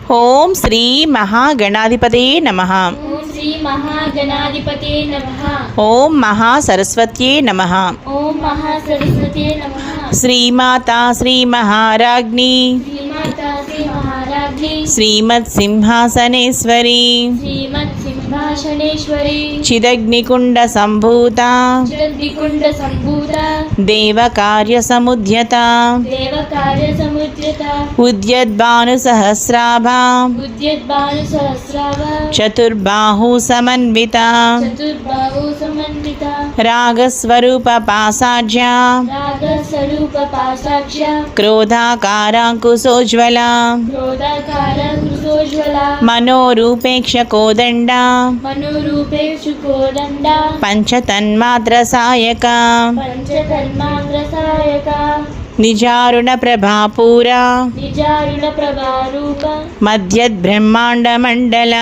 ఓం శ్రీ మహాగణాధిపతే నమః. ఓం శ్రీ మహాగణాధిపతే నమః. ఓం మహాసరస్వత్యే నమః. ఓం మహాసరస్వతే నమః. శ్రీమాతా శ్రీ మహారాజ్ఞి శ్రీమాతా శ్రీ మహారాజ్ఞి శ్రీమత్ సింహాసనేశ్వరి శ్రీమత్ సింహాసనేశ్వరి చిదగ్నికుండ సంభూత చిరందికుండ సంభూత దేవకార్య సముద్యత దేవకార్య సముద్యత ఉద్యద్భాను సహస్రాభ ఉద్యద్భాను సహస్రావ చతుర్బాహు సమన్విత చతుర్బాహు సమన్విత రాగస్వరూప పాసాఢ్య రాగ స్వరూప పాసాక్ష క్రోధాకారాంకుశోజ్వల క్రోధాకార కృతోజ్వల మనోరూపేక్ష కోదండ మనోరూపేషు కోదండ పంచతన్మాత్ర సాయక పంచకర్మాంధ్ర సాయక నిజారుణ ప్రభాపూర నిజారుణ ప్రభారూప మధ్యద్ బ్రహ్మాండ మండల